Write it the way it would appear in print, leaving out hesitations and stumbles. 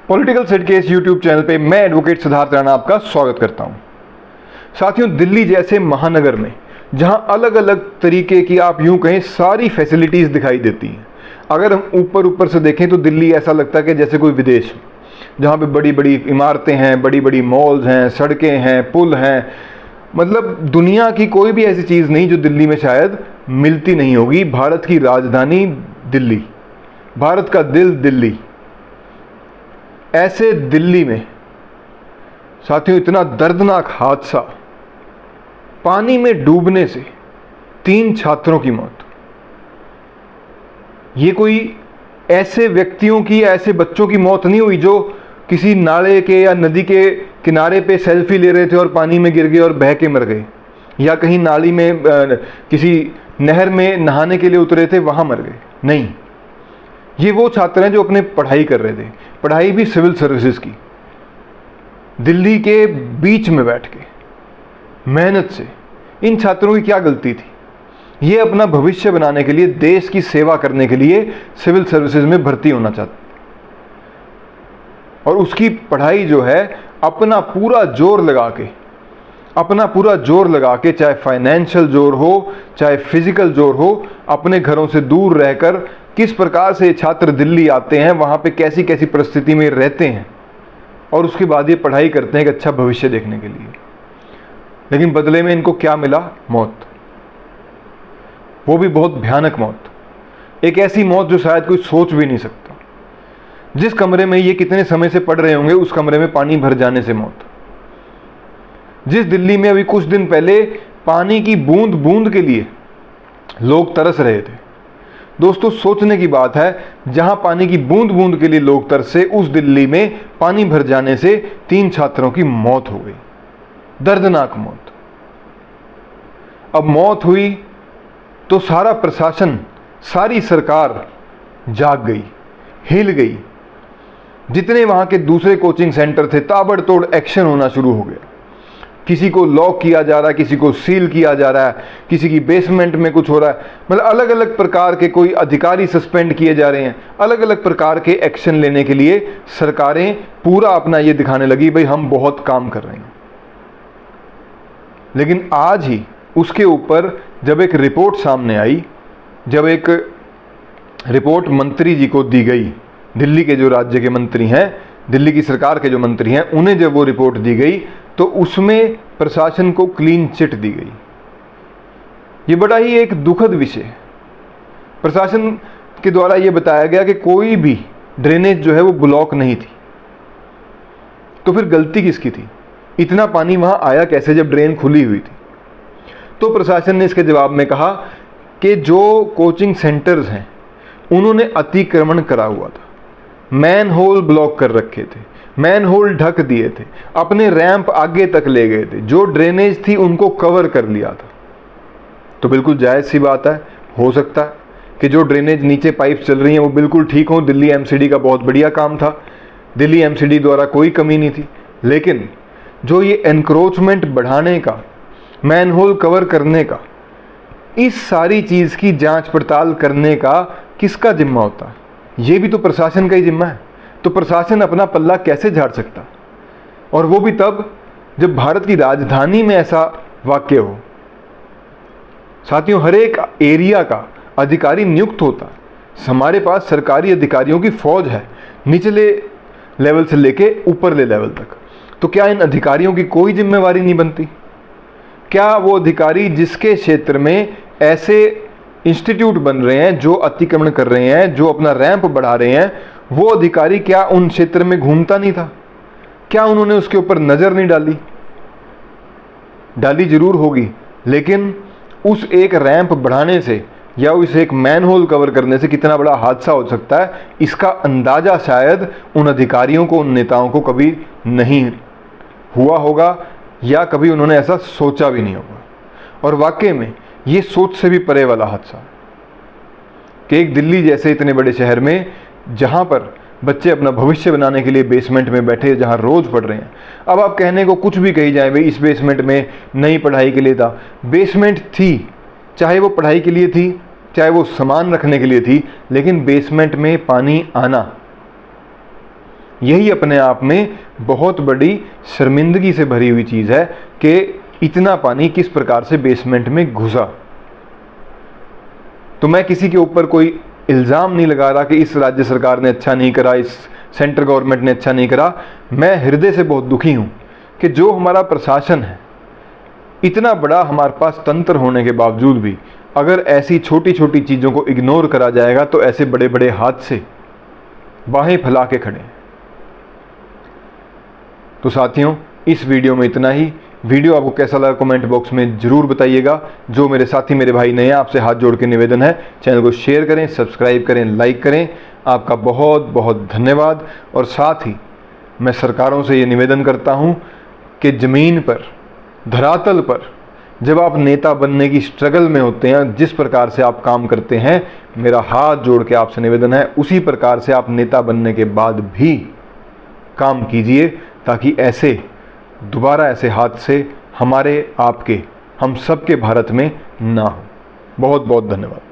Political set case YouTube channel पे मैं advocate Siddharth Rana आपका स्वागत करता हूं। साथियों, दिल्ली जैसे महानगर में जहां अलग अलग तरीके की आप यूं कहें सारी फैसिलिटीज़ दिखाई देती हैं। अगर हम ऊपर से देखें तो दिल्ली ऐसा लगता है कि जैसे कोई विदेश, जहां पे बड़ी बड़ी इमारतें हैं, बड़ी बड़ी मॉल्स हैं, सड़कें हैं, पुल हैं। मतलब दुनिया की कोई भी ऐसी चीज़ नहीं जो दिल्ली में शायद मिलती नहीं होगी। भारत की राजधानी दिल्ली, भारत का दिल दिल्ली। ऐसे दिल्ली में साथियों इतना दर्दनाक हादसा, पानी में डूबने से 3 छात्रों की मौत। ये कोई ऐसे व्यक्तियों की, ऐसे बच्चों की मौत नहीं हुई जो किसी नाले के या नदी के किनारे पे सेल्फी ले रहे थे और पानी में गिर गए और बह के मर गए, या कहीं नाली में किसी नहर में नहाने के लिए उतरे थे वहां मर गए। नहीं, ये वो छात्र हैं जो अपने पढ़ाई कर रहे थे, पढ़ाई भी सिविल सर्विसेज की, दिल्ली के बीच में बैठ के मेहनत से। इन छात्रों की क्या गलती थी? ये अपना भविष्य बनाने के लिए, देश की सेवा करने के लिए सिविल सर्विसेज में भर्ती होना चाहते, और उसकी पढ़ाई जो है अपना पूरा जोर लगा के, चाहे फाइनेंशियल जोर हो, चाहे फिजिकल जोर हो, अपने घरों से दूर रहकर किस प्रकार से छात्र दिल्ली आते हैं, वहाँ पे कैसी कैसी परिस्थिति में रहते हैं, और उसके बाद ये पढ़ाई करते हैं एक अच्छा भविष्य देखने के लिए। लेकिन बदले में इनको क्या मिला? मौत। वो भी बहुत भयानक मौत, एक ऐसी मौत जो शायद कोई सोच भी नहीं सकता। जिस कमरे में ये कितने समय से पढ़ रहे होंगे, उस कमरे में पानी भर जाने से मौत। जिस दिल्ली में अभी कुछ दिन पहले पानी की बूंद बूंद के लिए लोग तरस रहे थे, दोस्तों सोचने की बात है, जहां पानी की बूंद बूंद के लिए लोग तरसे, उस दिल्ली में पानी भर जाने से 3 छात्रों की मौत हो गई। दर्दनाक मौत। अब मौत हुई तो सारा प्रशासन, सारी सरकार जाग गई, हिल गई। जितने वहां के दूसरे कोचिंग सेंटर थे, ताबड़तोड़ एक्शन होना शुरू हो गया। किसी को लॉक किया जा रहा है, किसी को सील किया जा रहा है, किसी की बेसमेंट में कुछ हो रहा है। मतलब अलग अलग प्रकार के कोई अधिकारी सस्पेंड किए जा रहे हैं। अलग अलग प्रकार के एक्शन लेने के लिए सरकारें पूरा अपना ये दिखाने लगी, भाई हम बहुत काम कर रहे हैं। लेकिन आज ही उसके ऊपर जब एक रिपोर्ट सामने आई, जब एक रिपोर्ट मंत्री जी को दी गई, दिल्ली के जो राज्य के मंत्री हैं, दिल्ली की सरकार के जो मंत्री हैं, उन्हें जब वो रिपोर्ट दी गई तो उसमें प्रशासन को क्लीन चिट दी गई। ये बड़ा ही एक दुखद विषय है। प्रशासन के द्वारा ये बताया गया कि कोई भी ड्रेनेज जो है वो ब्लॉक नहीं थी। तो फिर गलती किसकी थी? इतना पानी वहां आया कैसे जब ड्रेन खुली हुई थी? तो प्रशासन ने इसके जवाब में कहा कि जो कोचिंग सेंटर्स हैं उन्होंने अतिक्रमण करा हुआ था, मैन होल ब्लॉक कर रखे थे, मैन होल ढक दिए थे, अपने रैंप आगे तक ले गए थे, जो ड्रेनेज थी उनको कवर कर लिया था। तो बिल्कुल जायज़ सी बात है, हो सकता है कि जो ड्रेनेज नीचे पाइप चल रही हैं वो बिल्कुल ठीक हो। दिल्ली एमसीडी का बहुत बढ़िया काम था, दिल्ली एमसीडी द्वारा कोई कमी नहीं थी। लेकिन जो ये एनक्रोचमेंट बढ़ाने का, मैन होल कवर करने का, इस सारी चीज़ की जांच पड़ताल करने का किसका जिम्मा होता है? ये भी तो प्रशासन का ही जिम्मा है। तो प्रशासन अपना पल्ला कैसे झाड़ सकता? और वो भी तब जब भारत की राजधानी में ऐसा वाक्य हो। साथियों, हर एक एरिया का अधिकारी नियुक्त होता है। हमारे पास सरकारी अधिकारियों की फौज है, निचले लेवल से लेके ऊपरले लेवल तक। तो क्या इन अधिकारियों की कोई जिम्मेवारी नहीं बनती? क्या वो अधिकारी जिसके क्षेत्र में ऐसे इंस्टीट्यूट बन रहे हैं, जो अतिक्रमण कर रहे हैं, जो अपना रैंप बढ़ा रहे हैं, वो अधिकारी क्या उन क्षेत्र में घूमता नहीं था? क्या उन्होंने उसके ऊपर नजर नहीं डाली? डाली जरूर होगी, लेकिन उस एक रैंप बढ़ाने से या उस एक मैन होल कवर करने से कितना बड़ा हादसा हो सकता है, इसका अंदाजा शायद उन अधिकारियों को, उन नेताओं को कभी नहीं हुआ होगा, या कभी उन्होंने ऐसा सोचा भी नहीं होगा। और वाकई में ये सोच से भी परे वाला हादसा कि एक दिल्ली जैसे इतने बड़े शहर में, जहां पर बच्चे अपना भविष्य बनाने के लिए बेसमेंट में बैठे, जहां रोज पढ़ रहे हैं। अब आप कहने को कुछ भी कही जाए, भाई इस बेसमेंट में नई पढ़ाई के लिए था। बेसमेंट थी, चाहे वो पढ़ाई के लिए थी, चाहे वो सामान रखने के लिए थी, लेकिन बेसमेंट में पानी आना यही अपने आप में बहुत बड़ी शर्मिंदगी से भरी हुई चीज़ है कि इतना पानी किस प्रकार से बेसमेंट में घुसा। तो मैं किसी के ऊपर कोई इल्ज़ाम नहीं लगा रहा कि इस राज्य सरकार ने अच्छा नहीं करा, इस सेंट्रल गवर्नमेंट ने अच्छा नहीं करा। मैं हृदय से बहुत दुखी हूँ कि जो हमारा प्रशासन है, इतना बड़ा हमारे पास तंत्र होने के बावजूद भी अगर ऐसी छोटी छोटी चीज़ों को इग्नोर करा जाएगा तो ऐसे बड़े बड़े हादसे बाहें फैला के खड़े हैं। तो साथियों, इस वीडियो में इतना ही। वीडियो आपको कैसा लगा कमेंट बॉक्स में ज़रूर बताइएगा। जो मेरे साथी मेरे भाई नए हैं, आपसे हाथ जोड़ के निवेदन है, चैनल को शेयर करें, सब्सक्राइब करें, लाइक करें। आपका बहुत बहुत धन्यवाद। और साथ ही मैं सरकारों से ये निवेदन करता हूँ कि ज़मीन पर, धरातल पर जब आप नेता बनने की स्ट्रगल में होते हैं, जिस प्रकार से आप काम करते हैं, मेरा हाथ जोड़ के आपसे निवेदन है उसी प्रकार से आप नेता बनने के बाद भी काम कीजिए, ताकि ऐसे दोबारा ऐसे हादसे हमारे, आपके, हम सबके भारत में ना हो। बहुत बहुत धन्यवाद।